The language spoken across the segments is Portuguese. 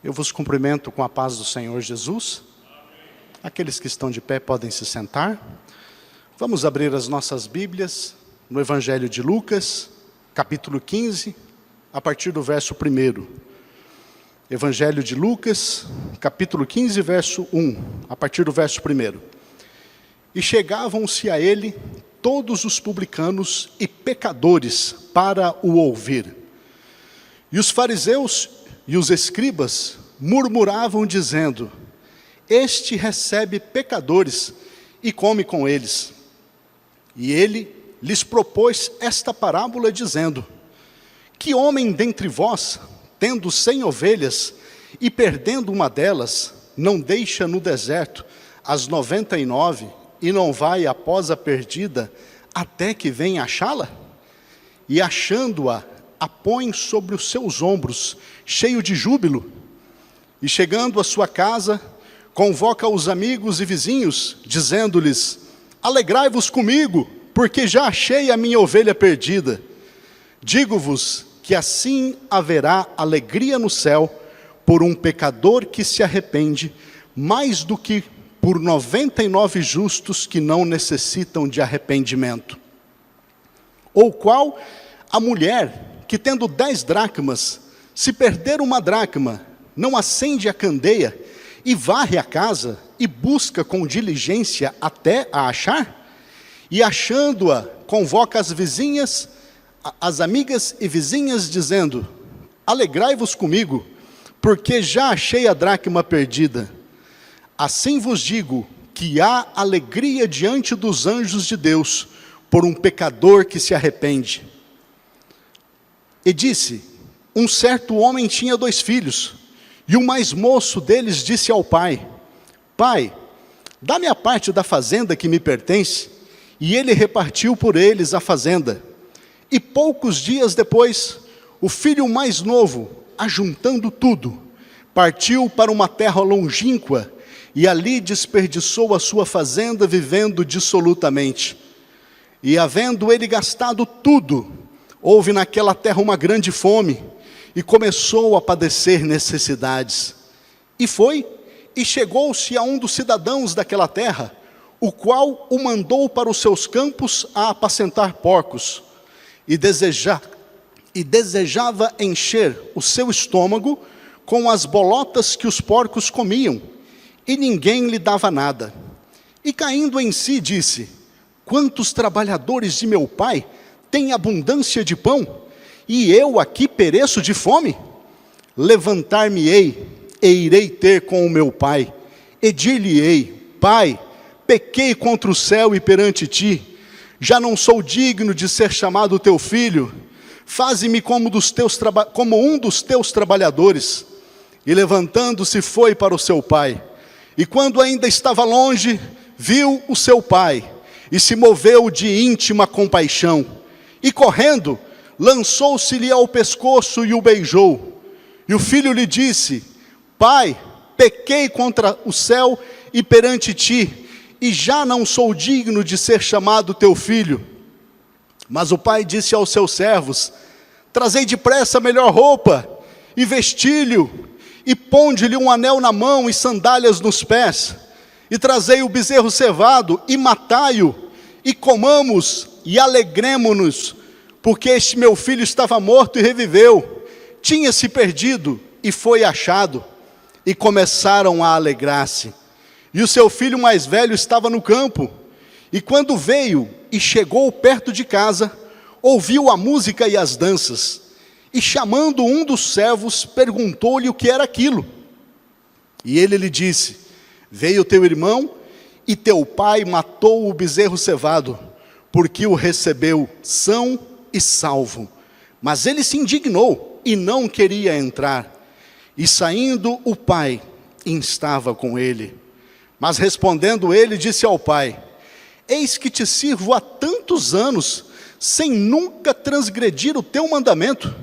Eu vos cumprimento com a paz do Senhor Jesus. Aqueles que estão de pé podem se sentar. Vamos abrir as nossas Bíblias no Evangelho de Lucas, capítulo 15, a partir do verso 1. Evangelho de Lucas, capítulo 15, verso 1, a partir do verso 1. E chegavam-se a ele todos os publicanos e pecadores para o ouvir. E os fariseus e os escribas murmuravam dizendo: este recebe pecadores e come com eles. E ele lhes propôs esta parábola dizendo: que homem dentre vós, tendo 100 ovelhas e perdendo uma delas, não deixa no deserto as 99 e não vai após a perdida até que venha achá-la? E achando-a, a põe sobre os seus ombros, cheio de júbilo. E chegando à sua casa, convoca os amigos e vizinhos, dizendo-lhes: alegrai-vos comigo, porque já achei a minha ovelha perdida. Digo-vos que assim haverá alegria no céu por um pecador que se arrepende, mais do que por 99 justos que não necessitam de arrependimento. Ou qual a mulher que tendo 10 dracmas, se perder uma dracma, não acende a candeia e varre a casa e busca com diligência até a achar? E achando-a, convoca as vizinhas, as amigas e vizinhas, dizendo: alegrai-vos comigo, porque já achei a dracma perdida. Assim vos digo que há alegria diante dos anjos de Deus por um pecador que se arrepende. E disse: um certo homem tinha 2 filhos, e o mais moço deles disse ao pai: pai, dá-me a parte da fazenda que me pertence. E ele repartiu por eles a fazenda. E poucos dias depois, o filho mais novo, ajuntando tudo, partiu para uma terra longínqua, e ali desperdiçou a sua fazenda, vivendo dissolutamente. E havendo ele gastado tudo, houve naquela terra uma grande fome, e começou a padecer necessidades. E foi, e chegou-se a um dos cidadãos daquela terra, o qual o mandou para os seus campos a apacentar porcos, e desejava encher o seu estômago com as bolotas que os porcos comiam, e ninguém lhe dava nada. E caindo em si, disse: quantos trabalhadores de meu pai têm abundância de pão, e eu aqui pereço de fome? Levantar-me-ei e irei ter com o meu pai, e dir-lhe-ei: pai, pequei contra o céu e perante ti, já não sou digno de ser chamado teu filho, faze-me como um dos teus trabalhadores. E levantando-se foi para o seu pai. E quando ainda estava longe, viu o seu pai, e se moveu de íntima compaixão, e correndo, lançou-se-lhe ao pescoço e o beijou. E o filho lhe disse: pai, pequei contra o céu e perante ti, e já não sou digno de ser chamado teu filho. Mas o pai disse aos seus servos: trazei depressa a melhor roupa, e vesti-lhe, e ponde-lhe um anel na mão e sandálias nos pés, e trazei o bezerro cevado, e matai-o, e comamos, e alegremo-nos, porque este meu filho estava morto e reviveu, tinha-se perdido e foi achado. E começaram a alegrar-se. E o seu filho mais velho estava no campo, e quando veio e chegou perto de casa, ouviu a música e as danças, e chamando um dos servos, perguntou-lhe o que era aquilo. E ele lhe disse: veio teu irmão, e teu pai matou o bezerro cevado, porque o recebeu são e salvo. Mas ele se indignou, e não queria entrar. E saindo o pai, instava com ele. Mas respondendo ele, disse ao pai: eis que te sirvo há tantos anos, sem nunca transgredir o teu mandamento,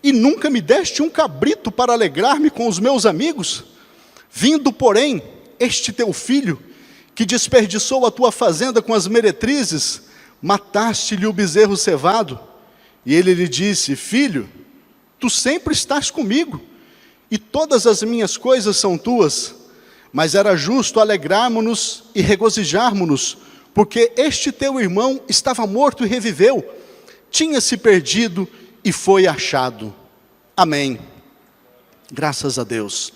e nunca me deste um cabrito para alegrar-me com os meus amigos. Vindo, porém, este teu filho, que desperdiçou a tua fazenda com as meretrizes, mataste-lhe o bezerro cevado. E ele lhe disse: filho, tu sempre estás comigo, e todas as minhas coisas são tuas, mas era justo alegrarmos-nos e regozijarmos-nos, porque este teu irmão estava morto e reviveu, tinha se perdido e foi achado. Amém. Graças a Deus.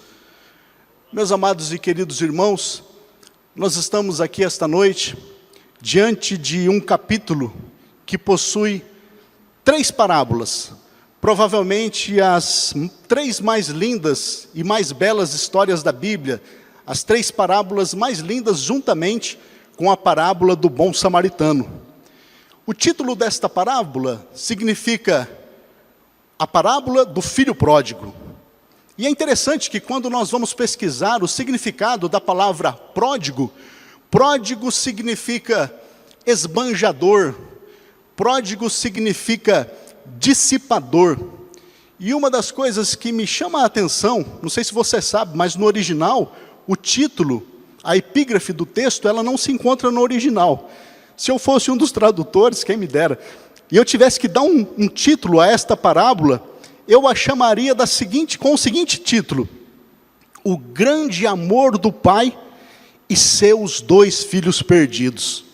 Meus amados e queridos irmãos, nós estamos aqui esta noite, diante de um capítulo que possui 3 parábolas, provavelmente as 3 mais lindas e mais belas histórias da Bíblia, as 3 parábolas mais lindas juntamente com a parábola do bom samaritano. O título desta parábola significa a parábola do filho pródigo. E é interessante que quando nós vamos pesquisar o significado da palavra pródigo, pródigo significa esbanjador, pródigo significa dissipador. E uma das coisas que me chama a atenção, não sei se você sabe, mas no original, o título, a epígrafe do texto, ela não se encontra no original. Se eu fosse um dos tradutores, quem me dera, e eu tivesse que dar um título a esta parábola, eu a chamaria com o seguinte título: O grande amor do pai e seus 2 filhos perdidos.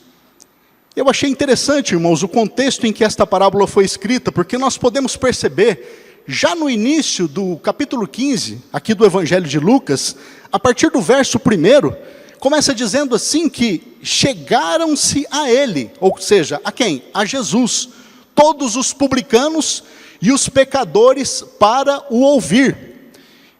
Eu achei interessante, irmãos, o contexto em que esta parábola foi escrita, porque nós podemos perceber, já no início do capítulo 15, aqui do Evangelho de Lucas, a partir do verso 1, começa dizendo assim que chegaram-se a ele, ou seja, a quem? A Jesus, todos os publicanos e os pecadores para o ouvir.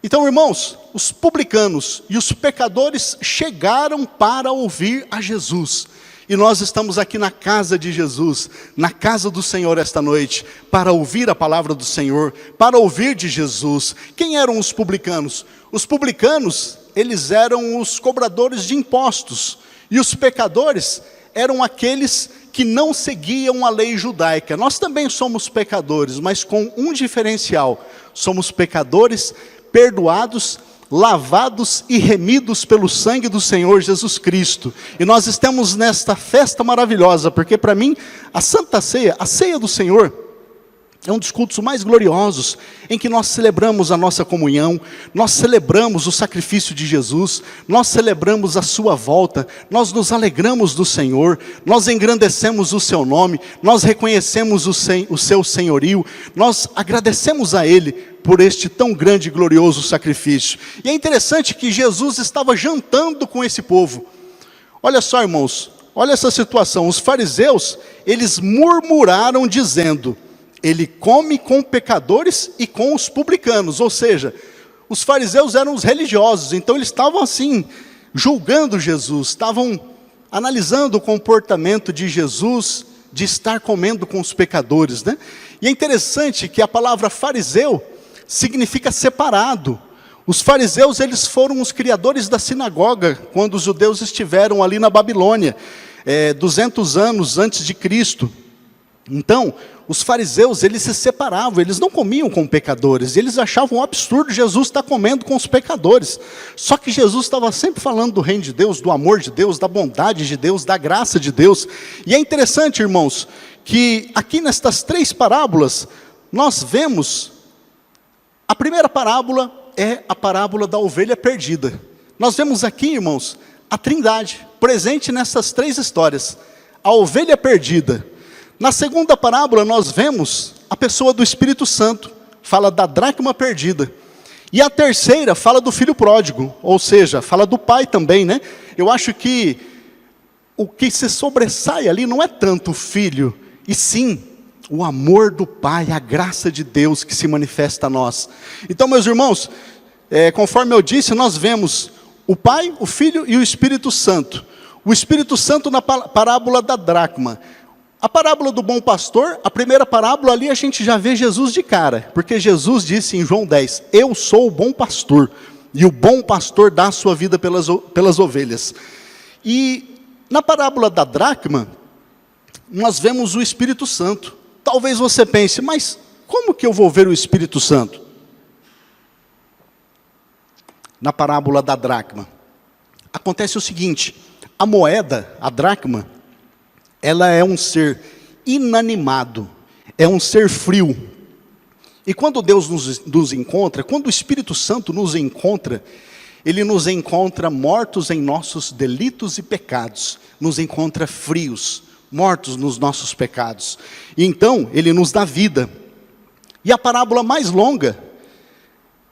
Então, irmãos, os publicanos e os pecadores chegaram para ouvir a Jesus. E nós estamos aqui na casa de Jesus, na casa do Senhor esta noite, para ouvir a palavra do Senhor, para ouvir de Jesus. Quem eram os publicanos? Os publicanos, eles eram os cobradores de impostos, e os pecadores eram aqueles que não seguiam a lei judaica. Nós também somos pecadores, mas com um diferencial: somos pecadores perdoados, lavados e remidos pelo sangue do Senhor Jesus Cristo. E nós estamos nesta festa maravilhosa, porque para mim, a Santa Ceia, a ceia do Senhor, é um dos cultos mais gloriosos, em que nós celebramos a nossa comunhão, nós celebramos o sacrifício de Jesus, nós celebramos a sua volta, nós nos alegramos do Senhor, nós engrandecemos o seu nome, nós reconhecemos o seu senhorio, nós agradecemos a Ele por este tão grande e glorioso sacrifício. E é interessante que Jesus estava jantando com esse povo. Olha só, irmãos, olha essa situação. Os fariseus, eles murmuraram dizendo: ele come com pecadores e com os publicanos. Ou seja, os fariseus eram os religiosos, então eles estavam assim, julgando Jesus, estavam analisando o comportamento de Jesus, de estar comendo com os pecadores, né? E é interessante que a palavra fariseu significa separado. Os fariseus, eles foram os criadores da sinagoga, quando os judeus estiveram ali na Babilônia, 200 anos antes de Cristo. Então, os fariseus, eles se separavam, eles não comiam com pecadores, eles achavam um absurdo Jesus estar comendo com os pecadores. Só que Jesus estava sempre falando do reino de Deus, do amor de Deus, da bondade de Deus, da graça de Deus. E é interessante, irmãos, que aqui nestas 3 parábolas, nós vemos, a primeira parábola é a parábola da ovelha perdida. Nós vemos aqui, irmãos, a Trindade, presente nessas 3 histórias. A ovelha perdida. Na segunda parábola nós vemos a pessoa do Espírito Santo, fala da dracma perdida. E a terceira fala do filho pródigo, ou seja, fala do pai também, né? Eu acho que o que se sobressai ali não é tanto o filho, e sim o amor do pai, a graça de Deus que se manifesta a nós. Então, meus irmãos, conforme eu disse, nós vemos o pai, o filho e o Espírito Santo. O Espírito Santo na parábola da dracma. A parábola do bom pastor, a primeira parábola ali a gente já vê Jesus de cara, porque Jesus disse em João 10, eu sou o bom pastor, e o bom pastor dá a sua vida pelas ovelhas. E na parábola da dracma, nós vemos o Espírito Santo. Talvez você pense, mas como que eu vou ver o Espírito Santo? Na parábola da dracma, acontece o seguinte, a moeda, a dracma, ela é um ser inanimado, é um ser frio. E quando Deus nos encontra, quando o Espírito Santo nos encontra, Ele nos encontra mortos em nossos delitos e pecados, nos encontra frios, mortos nos nossos pecados. E então, Ele nos dá vida. E a parábola mais longa,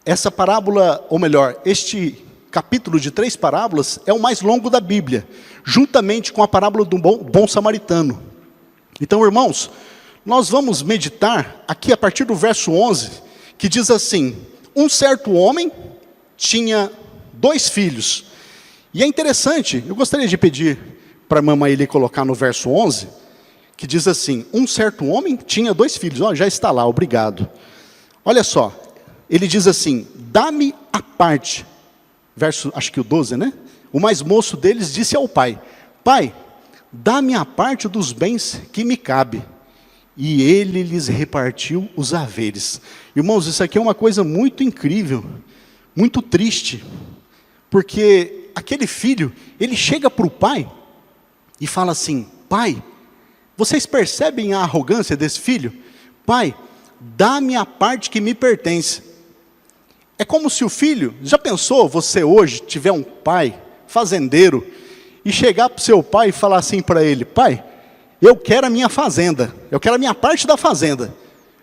essa parábola, ou melhor, este capítulo de 3 parábolas é o mais longo da Bíblia, juntamente com a parábola do bom samaritano. Então, irmãos, nós vamos meditar aqui a partir do verso 11, que diz assim: um certo homem tinha 2 filhos. E é interessante, eu gostaria de pedir para a mamãe ele colocar no verso 11, que diz assim: um certo homem tinha 2 filhos. Ó, já está lá, obrigado. Olha só, ele diz assim: dá-me a parte. Verso, acho que o 12, né? O mais moço deles disse ao pai: pai, dá-me a parte dos bens que me cabe. E ele lhes repartiu os haveres. Irmãos, isso aqui é uma coisa muito incrível, muito triste. Porque aquele filho, ele chega para o pai e fala assim: pai, vocês percebem a arrogância desse filho? Pai, dá-me a parte que me pertence. É como se o filho, já pensou, você hoje tiver um pai fazendeiro e chegar para o seu pai e falar assim para ele: pai, eu quero a minha fazenda, eu quero a minha parte da fazenda.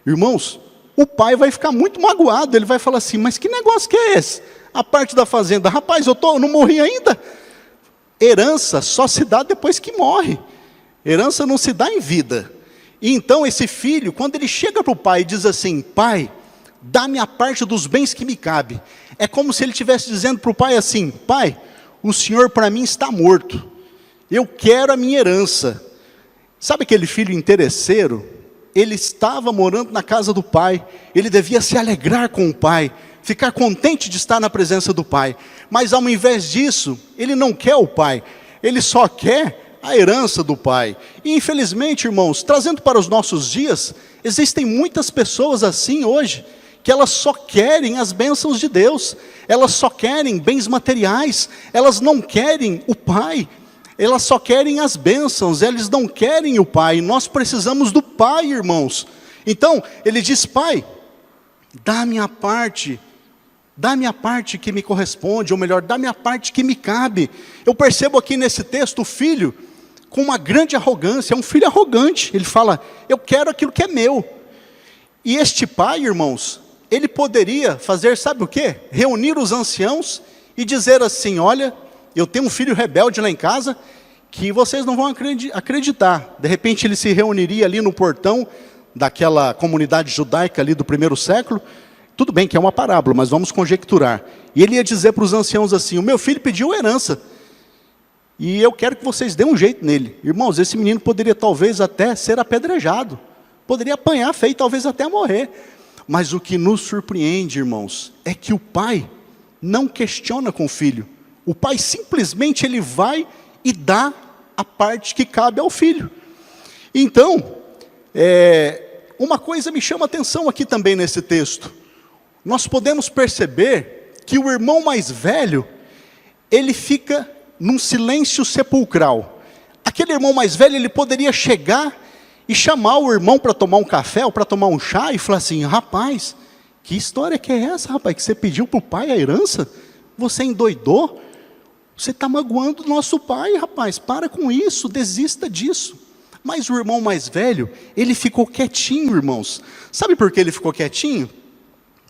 Irmãos, o pai vai ficar muito magoado, ele vai falar assim: mas que negócio que é esse? A parte da fazenda, rapaz, eu não morri ainda. Herança só se dá depois que morre, herança não se dá em vida. E então esse filho, quando ele chega para o pai e diz assim: pai, dá-me a parte dos bens que me cabe, é como se ele estivesse dizendo para o pai assim: pai, o senhor para mim está morto, eu quero a minha herança. Sabe aquele filho interesseiro? Ele estava morando na casa do pai, ele devia se alegrar com o pai, ficar contente de estar na presença do pai, mas ao invés disso, ele não quer o pai, ele só quer a herança do pai. E infelizmente, irmãos, trazendo para os nossos dias, existem muitas pessoas assim hoje, que elas só querem as bênçãos de Deus, elas só querem bens materiais, elas não querem o pai, elas só querem as bênçãos, eles não querem o pai. Nós precisamos do pai, irmãos. Então, ele diz: pai, dá-me a parte que me corresponde, ou melhor, dá-me a parte que me cabe. Eu percebo aqui nesse texto o filho com uma grande arrogância, é um filho arrogante. Ele fala: eu quero aquilo que é meu. E este pai, irmãos, ele poderia fazer, sabe o quê? Reunir os anciãos e dizer assim: olha, eu tenho um filho rebelde lá em casa, que vocês não vão acreditar. De repente ele se reuniria ali no portão daquela comunidade judaica ali do 1º século. Tudo bem que é uma parábola, mas vamos conjecturar. E ele ia dizer para os anciãos assim: o meu filho pediu herança, e eu quero que vocês dêem um jeito nele. Irmãos, esse menino poderia talvez até ser apedrejado, poderia apanhar feio, talvez até morrer. Mas o que nos surpreende, irmãos, é que o pai não questiona com o filho. O pai simplesmente ele vai e dá a parte que cabe ao filho. Então, uma coisa me chama a atenção aqui também nesse texto. Nós podemos perceber que o irmão mais velho, ele fica num silêncio sepulcral. Aquele irmão mais velho, ele poderia chegar e chamar o irmão para tomar um café ou para tomar um chá e falar assim: rapaz, que história que é essa, rapaz, que você pediu para o pai a herança? Você endoidou? Você está magoando o nosso pai, rapaz, para com isso, desista disso. Mas o irmão mais velho, ele ficou quietinho, irmãos. Sabe por que ele ficou quietinho?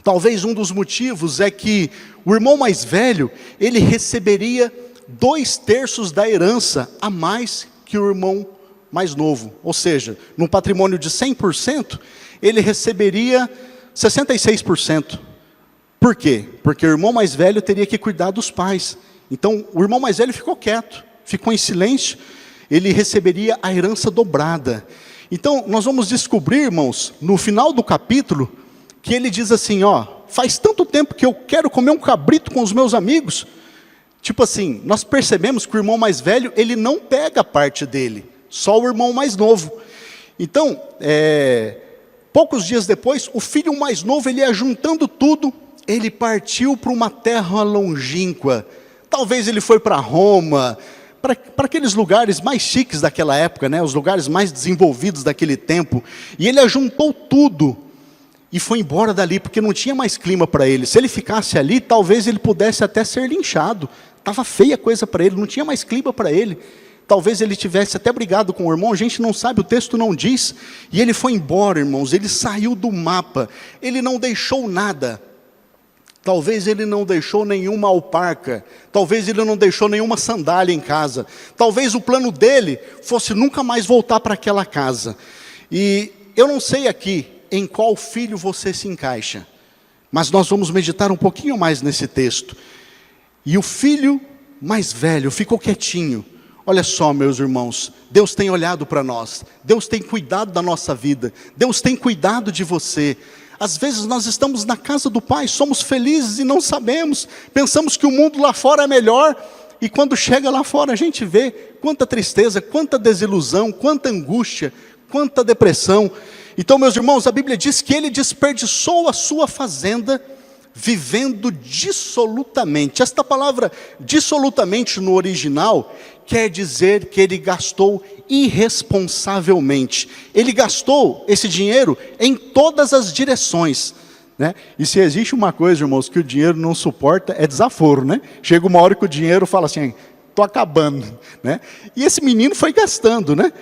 Talvez um dos motivos é que o irmão mais velho, ele receberia 2/3 da herança a mais que o irmão mais novo. Ou seja, num patrimônio de 100%, ele receberia 66%. Por quê? Porque o irmão mais velho teria que cuidar dos pais. Então, o irmão mais velho ficou quieto, ficou em silêncio, ele receberia a herança dobrada. Então, nós vamos descobrir, irmãos, no final do capítulo, que ele diz assim: ó, faz tanto tempo que eu quero comer um cabrito com os meus amigos. Tipo assim, nós percebemos que o irmão mais velho, ele não pega a parte dele, só o irmão mais novo. Então, poucos dias depois, o filho mais novo, ele ia juntando tudo, ele partiu para uma terra longínqua. Talvez ele foi para Roma, para aqueles lugares mais chiques daquela época, né? Os lugares mais desenvolvidos daquele tempo. E ele ajuntou tudo. e foi embora dali, porque não tinha mais clima para ele. Se ele ficasse ali, talvez ele pudesse até ser linchado. Estava feia a coisa para ele, não tinha mais clima para ele. Talvez ele tivesse até brigado com o irmão, a gente não sabe, o texto não diz. E ele foi embora, irmãos, ele saiu do mapa, ele não deixou nada. Talvez ele não deixou nenhuma alparca, talvez ele não deixou nenhuma sandália em casa. Talvez o plano dele fosse nunca mais voltar para aquela casa. E eu não sei aqui em qual filho você se encaixa, mas nós vamos meditar um pouquinho mais nesse texto. E o filho mais velho ficou quietinho. Olha só, meus irmãos, Deus tem olhado para nós, Deus tem cuidado da nossa vida, Deus tem cuidado de você. Às vezes nós estamos na casa do Pai, somos felizes e não sabemos, pensamos que o mundo lá fora é melhor, e quando chega lá fora a gente vê quanta tristeza, quanta desilusão, quanta angústia, quanta depressão. Então, meus irmãos, a Bíblia diz que ele desperdiçou a sua fazenda, vivendo dissolutamente. Esta palavra dissolutamente no original quer dizer que ele gastou irresponsavelmente. Ele gastou esse dinheiro em todas as direções, né? E se existe uma coisa, irmãos, que o dinheiro não suporta, é desaforo, né? Chega uma hora que o dinheiro fala assim, estou acabando, né? E esse menino foi gastando, né?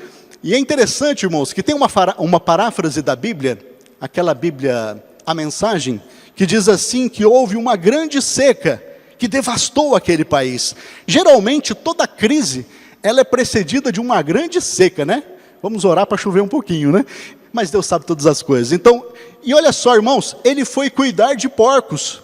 E é interessante, irmãos, que tem uma paráfrase da Bíblia, aquela Bíblia, a Mensagem, que diz assim, que houve uma grande seca, que devastou aquele país. Geralmente, toda crise, ela é precedida de uma grande seca, né? Vamos orar para chover um pouquinho, né? Mas Deus sabe todas as coisas. Então, e olha só, irmãos, ele foi cuidar de porcos.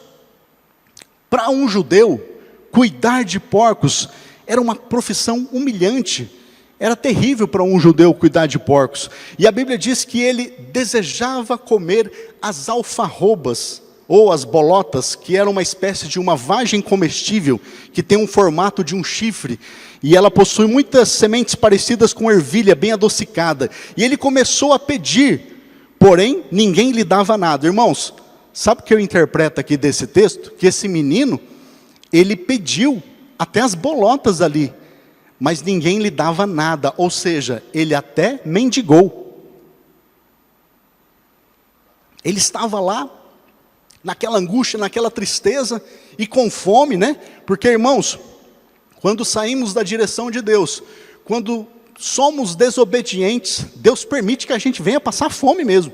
Para um judeu, cuidar de porcos era uma profissão humilhante. Era terrível para um judeu cuidar de porcos. E a Bíblia diz que ele desejava comer as alfarrobas, ou as bolotas, que era uma espécie de uma vagem comestível, que tem um formato de um chifre, e ela possui muitas sementes parecidas com ervilha, bem adocicada. E ele começou a pedir, porém, ninguém lhe dava nada. Irmãos, sabe o que eu interpreto aqui desse texto? Que esse menino, ele pediu até as bolotas ali, mas ninguém lhe dava nada, ou seja, ele até mendigou. Ele estava lá, naquela angústia, naquela tristeza, e com fome, né? Porque, irmãos, quando saímos da direção de Deus, quando somos desobedientes, Deus permite que a gente venha passar fome mesmo.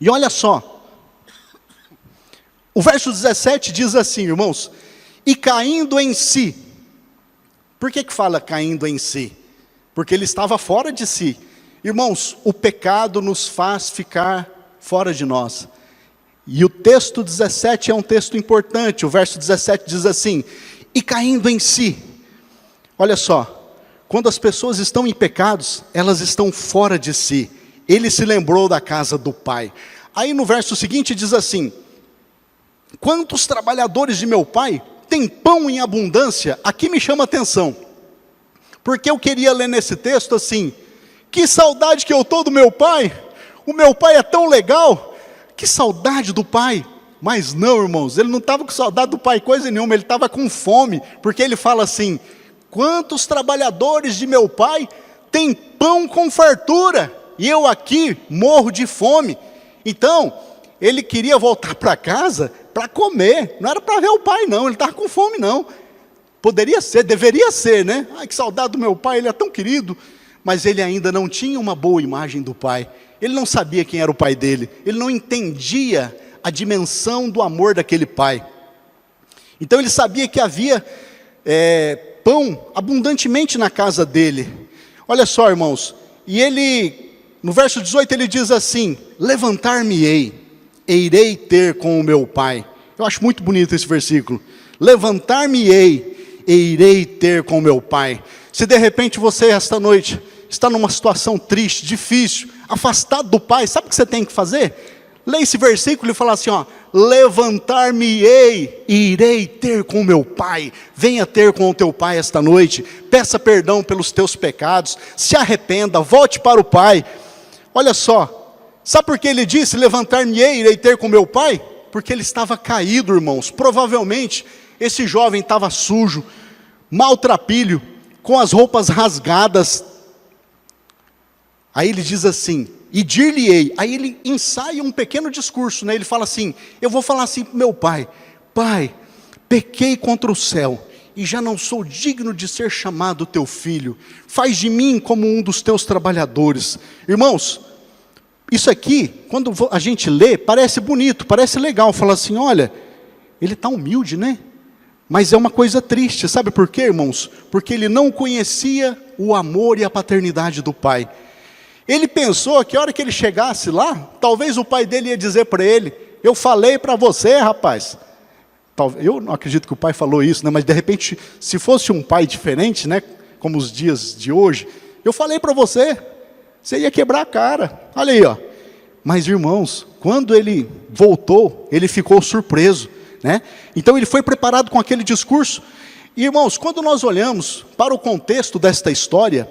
E olha só, o verso 17 diz assim, irmãos, e caindo em si. Por que fala caindo em si? Porque ele estava fora de si. Irmãos, o pecado nos faz ficar fora de nós. E o texto 17 é um texto importante. O verso 17 diz assim, e caindo em si. Olha só, quando as pessoas estão em pecados, elas estão fora de si. Ele se lembrou da casa do Pai. Aí no verso seguinte diz assim, quantos trabalhadores de meu Pai têm pão em abundância? Aqui me chama a atenção, porque eu queria ler nesse texto assim, que saudade que eu estou do meu Pai, o meu Pai é tão legal, que saudade do Pai. Mas não, irmãos, ele não estava com saudade do Pai coisa nenhuma, ele estava com fome, porque ele fala assim, quantos trabalhadores de meu Pai têm pão com fartura, e eu aqui morro de fome. Então, ele queria voltar para casa para comer, não era para ver o Pai não, ele estava com fome não. Poderia ser, deveria ser, né? Ai, que saudade do meu Pai, ele é tão querido. Mas ele ainda não tinha uma boa imagem do Pai. Ele não sabia quem era o Pai dele. Ele não entendia a dimensão do amor daquele Pai. Então ele sabia que havia pão abundantemente na casa dele. Olha só, irmãos. E ele, no verso 18, ele diz assim, levantar-me-ei, e irei ter com o meu Pai. Eu acho muito bonito esse versículo. Levantar-me-ei, e irei ter com o meu Pai. Se de repente você, esta noite, está numa situação triste, difícil, afastado do Pai, sabe o que você tem que fazer? Leia esse versículo e fala assim, ó, levantar-me-ei e irei ter com o meu Pai. Venha ter com o teu Pai esta noite, peça perdão pelos teus pecados, se arrependa, volte para o Pai. Olha só, sabe por que ele disse, levantar-me-ei e irei ter com o meu Pai? Porque ele estava caído, irmãos. Provavelmente, esse jovem estava sujo, maltrapilho, com as roupas rasgadas. Aí ele diz assim, e dir-lhe-ei. Aí ele ensaia um pequeno discurso, né? Ele fala assim, eu vou falar assim para o meu pai, pai, pequei contra o céu, e já não sou digno de ser chamado teu filho, faz de mim como um dos teus trabalhadores. Irmãos, isso aqui, quando a gente lê, parece bonito, parece legal, fala assim, olha, ele está humilde, né? Mas é uma coisa triste, sabe por quê, irmãos? Porque ele não conhecia o amor e a paternidade do pai. Ele pensou que a hora que ele chegasse lá, talvez o pai dele ia dizer para ele, eu falei para você, rapaz. Eu não acredito que o pai falou isso, né? Mas de repente, se fosse um pai diferente, né? Como os dias de hoje, eu falei para você, você ia quebrar a cara. Olha aí, ó. Mas irmãos, quando ele voltou, ele ficou surpreso, né? Então ele foi preparado com aquele discurso. E irmãos, quando nós olhamos para o contexto desta história,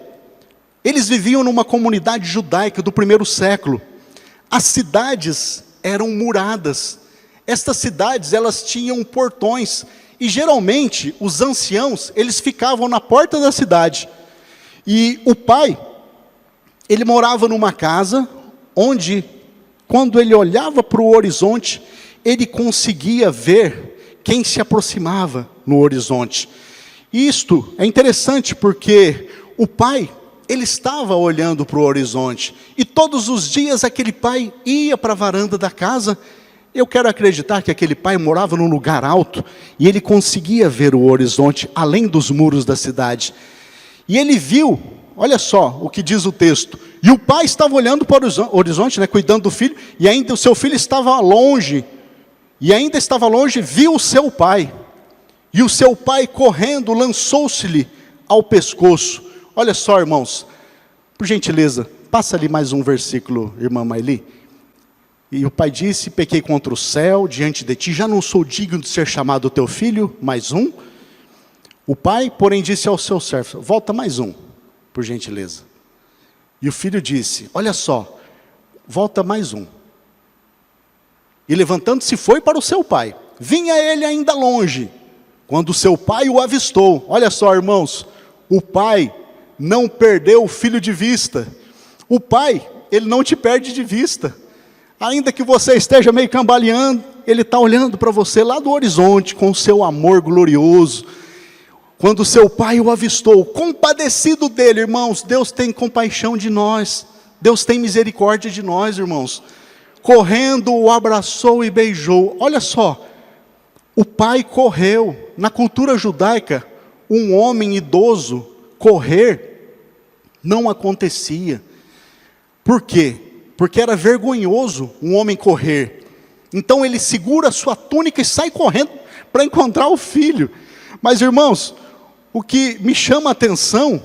eles viviam numa comunidade judaica do primeiro século. As cidades eram muradas. Estas cidades, elas tinham portões. E geralmente, os anciãos, eles ficavam na porta da cidade. E o pai, ele morava numa casa, onde, quando ele olhava para o horizonte, ele conseguia ver quem se aproximava no horizonte. Isto é interessante porque o pai, ele estava olhando para o horizonte. E todos os dias aquele pai ia para a varanda da casa. Eu quero acreditar que aquele pai morava num lugar alto e ele conseguia ver o horizonte além dos muros da cidade. E ele viu, olha só o que diz o texto, e o pai estava olhando para o horizonte, né, cuidando do filho, e ainda o seu filho estava longe, viu o seu pai, e o seu pai correndo lançou-se-lhe ao pescoço. Olha só, irmãos, por gentileza, passa ali mais um versículo, irmã Maili. E o pai disse, pequei contra o céu, diante de ti, já não sou digno de ser chamado teu filho, mais um. O pai, porém, disse ao seu servo, volta mais um, por gentileza. E o filho disse, olha só, volta mais um. E levantando-se foi para o seu pai. Vinha ele ainda longe, quando o seu pai o avistou. Olha só, irmãos, o pai não perdeu o filho de vista. O pai, ele não te perde de vista. Ainda que você esteja meio cambaleando, ele está olhando para você lá do horizonte, com o seu amor glorioso. Quando seu pai o avistou, compadecido dele, irmãos, Deus tem compaixão de nós. Deus tem misericórdia de nós, irmãos. Correndo, o abraçou e beijou. Olha só, o pai correu. Na cultura judaica, um homem idoso correr não acontecia. Por quê? Porque era vergonhoso um homem correr. Então ele segura a sua túnica e sai correndo para encontrar o filho. Mas irmãos, o que me chama a atenção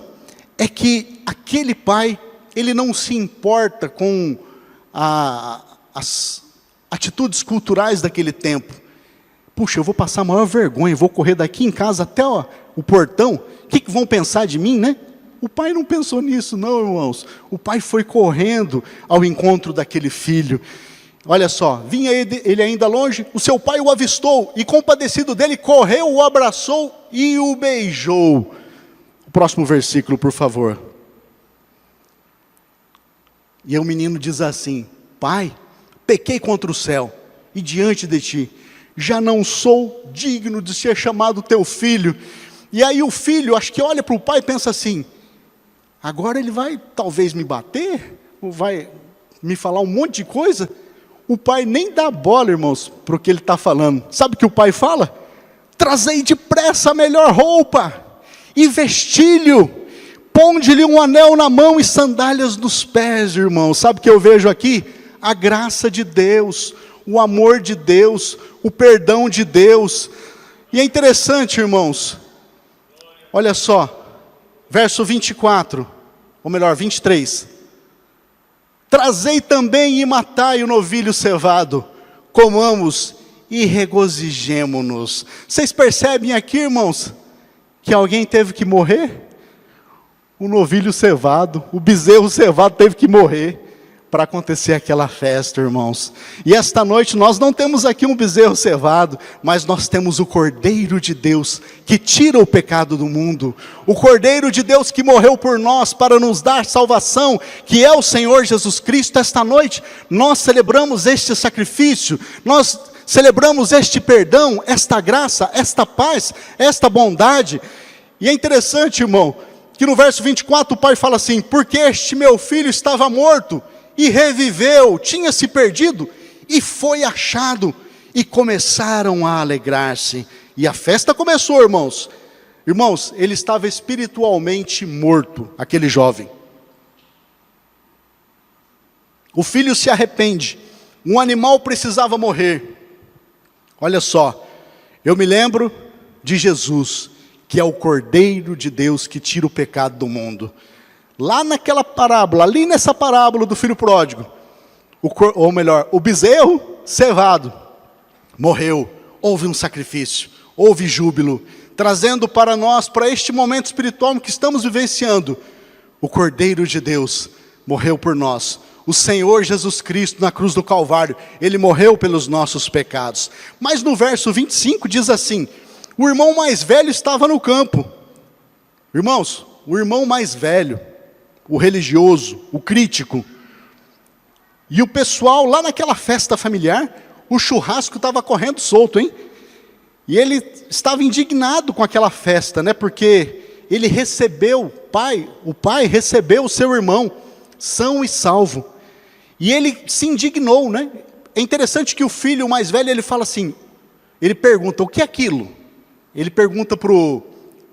é que aquele pai, ele não se importa com as atitudes culturais daquele tempo. Puxa, eu vou passar a maior vergonha, vou correr daqui em casa até o portão, o que vão pensar de mim, né? O pai não pensou nisso não, irmãos. O pai foi correndo ao encontro daquele filho. Olha só, vinha ele ainda longe, o seu pai o avistou, e compadecido dele, correu, o abraçou e o beijou. O próximo versículo, por favor. E o menino diz assim, pai, pequei contra o céu, e diante de ti, já não sou digno de ser chamado teu filho. E aí o filho, acho que olha para o pai e pensa assim, agora ele vai talvez me bater, ou vai me falar um monte de coisa. O pai nem dá bola, irmãos, para o que ele está falando. Sabe o que o pai fala? Trazei depressa a melhor roupa, e vestilho, ponde-lhe um anel na mão e sandálias nos pés, irmãos. Sabe o que eu vejo aqui? A graça de Deus, o amor de Deus, o perdão de Deus. E é interessante, irmãos, olha só, verso 24, ou melhor, 23. Trazei também e matai o novilho cevado, comamos e regozijemo-nos. Vocês percebem aqui, irmãos, que alguém teve que morrer? O novilho cevado, o bezerro cevado teve que morrer, para acontecer aquela festa, irmãos. E esta noite nós não temos aqui um bezerro cevado, mas nós temos o Cordeiro de Deus que tira o pecado do mundo. O Cordeiro de Deus que morreu por nós para nos dar salvação, que é o Senhor Jesus Cristo. Esta noite nós celebramos este sacrifício, nós celebramos este perdão, esta graça, esta paz, esta bondade. E é interessante, irmão, que no verso 24 o pai fala assim: porque este meu filho estava morto e reviveu, tinha se perdido e foi achado, e começaram a alegrar-se. E a festa começou, irmãos. Irmãos, ele estava espiritualmente morto, aquele jovem. O filho se arrepende, um animal precisava morrer. Olha só, eu me lembro de Jesus, que é o Cordeiro de Deus que tira o pecado do mundo. Lá naquela parábola, ali nessa parábola do filho pródigo, o bezerro cevado morreu, houve um sacrifício, houve júbilo, trazendo para nós, para este momento espiritual que estamos vivenciando, o Cordeiro de Deus morreu por nós. O Senhor Jesus Cristo na cruz do Calvário, Ele morreu pelos nossos pecados. Mas no verso 25 diz assim: o irmão mais velho estava no campo. Irmãos, o irmão mais velho, o religioso, o crítico, e o pessoal lá naquela festa familiar, o churrasco estava correndo solto, hein? E ele estava indignado com aquela festa, né? Porque ele recebeu, o pai recebeu o seu irmão, são e salvo. E ele se indignou, né? É interessante que o filho mais velho, ele fala assim, ele pergunta: o que é aquilo? Ele pergunta para o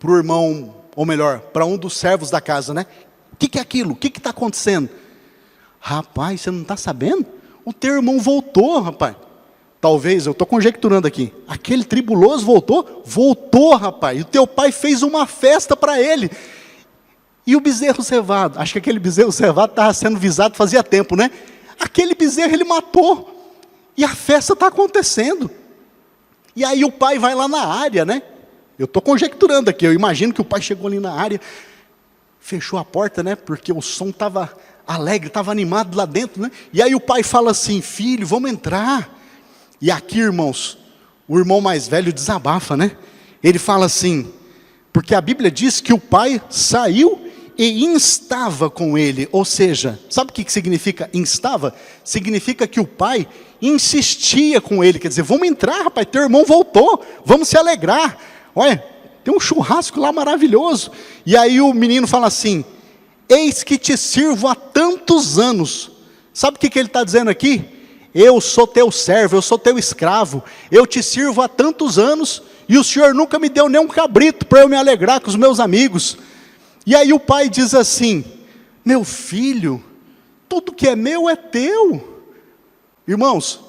irmão, ou melhor, para um dos servos da casa, né? O que é aquilo? O que está acontecendo? Rapaz, você não está sabendo? O teu irmão voltou, rapaz. Talvez, eu estou conjecturando aqui, aquele tribuloso voltou? Voltou, rapaz. E o teu pai fez uma festa para ele. E o bezerro cevado? Acho que aquele bezerro cevado estava sendo visado fazia tempo, né? Aquele bezerro ele matou. E a festa está acontecendo. E aí o pai vai lá na área, né? Eu estou conjecturando aqui, eu imagino que o pai chegou ali na área, fechou a porta, né? Porque o som estava alegre, estava animado lá dentro, né? E aí o pai fala assim: filho, vamos entrar. E aqui, irmãos, o irmão mais velho desabafa, né? Ele fala assim, porque a Bíblia diz que o pai saiu e instava com ele. Ou seja, sabe o que significa instava? Significa que o pai insistia com ele, quer dizer, vamos entrar, rapaz, teu irmão voltou, vamos se alegrar. Olha, tem um churrasco lá maravilhoso. E aí o menino fala assim: eis que te sirvo há tantos anos. Sabe o que ele está dizendo aqui? Eu sou teu servo, eu sou teu escravo, eu te sirvo há tantos anos, e o Senhor nunca me deu nem um cabrito para eu me alegrar com os meus amigos. E aí o pai diz assim: meu filho, tudo que é meu é teu. Irmãos,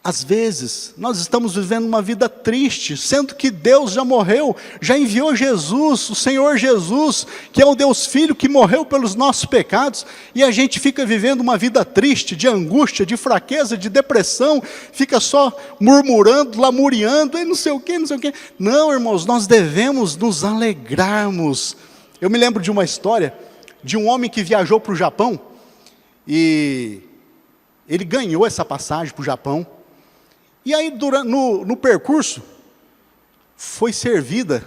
às vezes, nós estamos vivendo uma vida triste, sendo que Deus já morreu, já enviou Jesus, o Senhor Jesus, que é o Deus Filho, que morreu pelos nossos pecados, e a gente fica vivendo uma vida triste, de angústia, de fraqueza, de depressão, fica só murmurando, lamuriando, e não sei o que, não sei o que. Não, irmãos, nós devemos nos alegrarmos. Eu me lembro de uma história, de um homem que viajou para o Japão, e ele ganhou essa passagem para o Japão. E aí, no percurso, foi servida,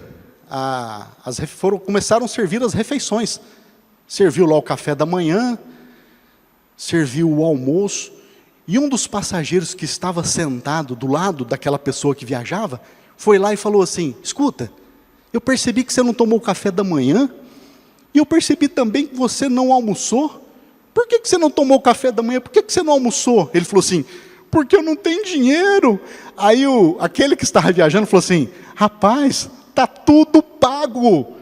começaram a servir as refeições. Serviu lá o café da manhã, serviu o almoço, e um dos passageiros que estava sentado do lado daquela pessoa que viajava, foi lá e falou assim: escuta, eu percebi que você não tomou o café da manhã, e eu percebi também que você não almoçou. Por que você não tomou o café da manhã? Por que você não almoçou? Ele falou assim: porque eu não tenho dinheiro. Aí aquele que estava viajando falou assim: rapaz, está tudo pago,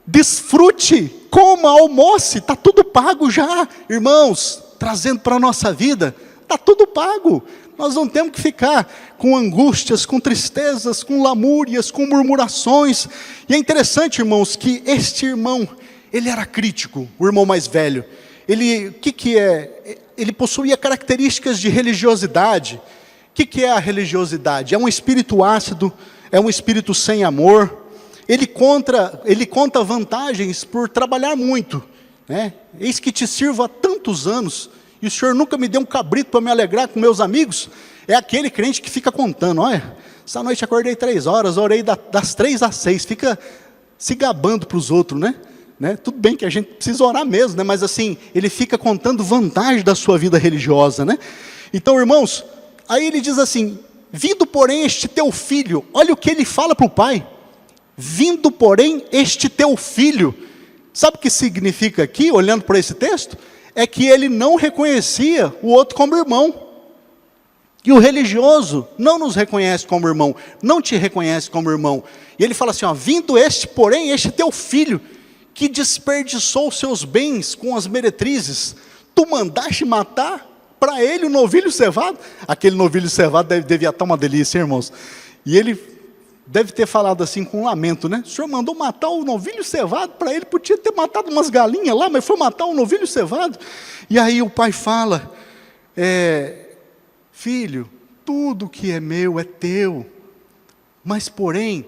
desfrute, coma, almoce, está tudo pago já. Irmãos, trazendo para a nossa vida, está tudo pago. Nós não temos que ficar com angústias, com tristezas, com lamúrias, com murmurações. E é interessante, irmãos, que este irmão, ele era crítico, o irmão mais velho. Ele possuía características de religiosidade. O que é a religiosidade? É um espírito ácido, é um espírito sem amor. Ele conta vantagens por trabalhar muito, né? Eis que te sirvo há tantos anos, e o senhor nunca me deu um cabrito para me alegrar com meus amigos. É aquele crente que fica contando, olha, essa noite acordei 3 horas, orei das 3 às 6, fica se gabando para os outros, né? Tudo bem que a gente precisa orar mesmo, né? Mas assim, ele fica contando vantagem da sua vida religiosa, né? Então, irmãos, aí ele diz assim, vindo porém este teu filho, olha o que ele fala para o pai, vindo porém este teu filho, sabe o que significa aqui, olhando para esse texto? É que ele não reconhecia o outro como irmão, e o religioso não nos reconhece como irmão, não te reconhece como irmão, e ele fala assim, ó, vindo este porém este teu filho, que desperdiçou seus bens com as meretrizes, tu mandaste matar para ele o novilho cevado, aquele novilho cevado devia estar uma delícia, hein, irmãos, e ele deve ter falado assim com um lamento, né, o senhor mandou matar o novilho cevado para ele, podia ter matado umas galinhas lá, mas foi matar o novilho cevado, e aí o pai fala, filho, tudo que é meu é teu, mas porém,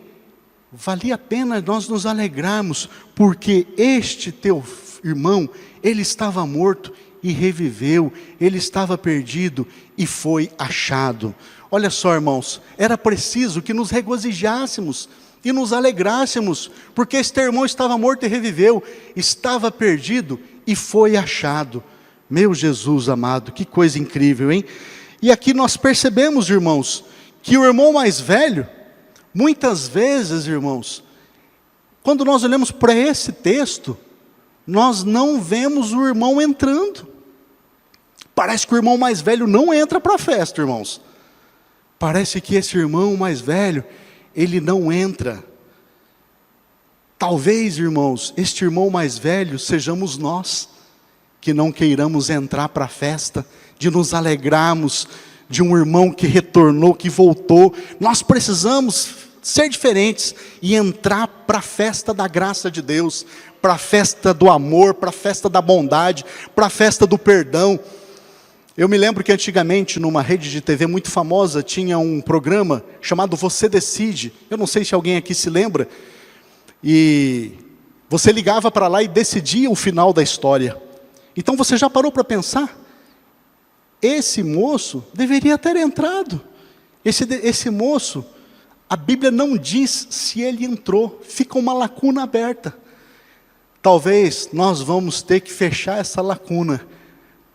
valia a pena nós nos alegrarmos, porque este teu irmão, ele estava morto e reviveu, ele estava perdido e foi achado. Olha só, irmãos, era preciso que nos regozijássemos e nos alegrássemos, porque este irmão estava morto e reviveu, estava perdido e foi achado. Meu Jesus amado, que coisa incrível, hein? E aqui nós percebemos, irmãos, que o irmão mais velho, muitas vezes, irmãos, quando nós olhamos para esse texto, nós não vemos o irmão entrando. Parece que o irmão mais velho não entra para a festa, irmãos. Parece que esse irmão mais velho, ele não entra. Talvez, irmãos, este irmão mais velho sejamos nós, que não queiramos entrar para a festa, de nos alegrarmos de um irmão que retornou, que voltou. Nós precisamos ser diferentes e entrar para a festa da graça de Deus, para a festa do amor, para a festa da bondade, para a festa do perdão. Eu me lembro que antigamente, numa rede de TV muito famosa, tinha um programa chamado Você Decide. Eu não sei se alguém aqui se lembra. E você ligava para lá e decidia o final da história. Então você já parou para pensar? Esse moço deveria ter entrado. Esse moço, a Bíblia não diz se ele entrou, fica uma lacuna aberta. Talvez nós vamos ter que fechar essa lacuna,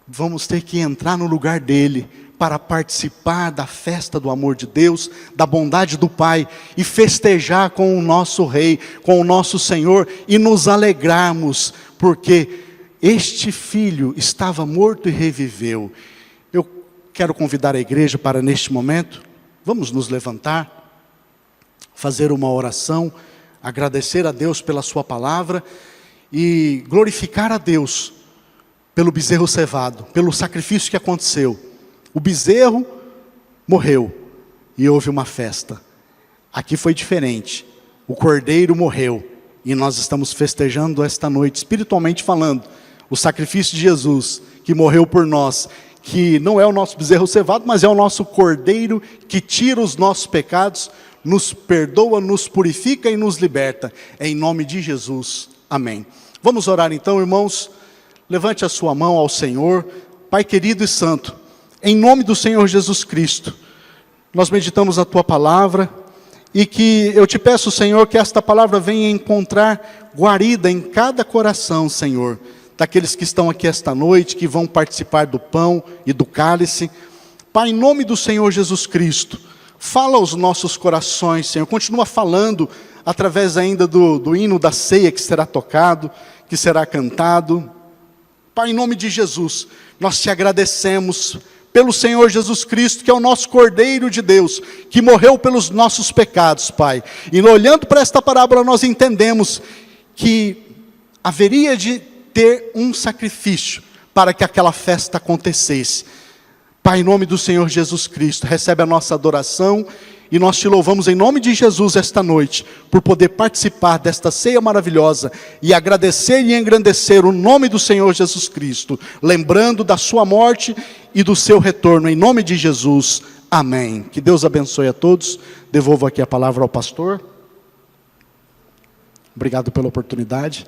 vamos ter que entrar no lugar dele, para participar da festa do amor de Deus, da bondade do Pai, e festejar com o nosso Rei, com o nosso Senhor, e nos alegrarmos, porque este filho estava morto e reviveu. Eu quero convidar a igreja para neste momento, vamos nos levantar, fazer uma oração, agradecer a Deus pela sua palavra e glorificar a Deus pelo bezerro cevado, pelo sacrifício que aconteceu. O bezerro morreu e houve uma festa. Aqui foi diferente, o cordeiro morreu e nós estamos festejando esta noite, espiritualmente falando, o sacrifício de Jesus que morreu por nós, que não é o nosso bezerro cevado, mas é o nosso cordeiro que tira os nossos pecados, nos perdoa, nos purifica e nos liberta. Em nome de Jesus, amém. Vamos orar então, irmãos. Levante a sua mão ao Senhor. Pai querido e santo, em nome do Senhor Jesus Cristo, nós meditamos a tua palavra, e que eu te peço, Senhor, que esta palavra venha encontrar guarida em cada coração, Senhor, daqueles que estão aqui esta noite, que vão participar do pão e do cálice. Pai, em nome do Senhor Jesus Cristo, fala aos nossos corações, Senhor, continua falando através ainda do hino da ceia que será tocado, que será cantado. Pai, em nome de Jesus, nós te agradecemos pelo Senhor Jesus Cristo, que é o nosso Cordeiro de Deus, que morreu pelos nossos pecados, Pai. E olhando para esta parábola, nós entendemos que haveria de ter um sacrifício para que aquela festa acontecesse. Pai, em nome do Senhor Jesus Cristo, recebe a nossa adoração, e nós te louvamos em nome de Jesus esta noite, por poder participar desta ceia maravilhosa, e agradecer e engrandecer o nome do Senhor Jesus Cristo, lembrando da sua morte e do seu retorno, em nome de Jesus, amém. Que Deus abençoe a todos. Devolvo aqui a palavra ao pastor. Obrigado pela oportunidade.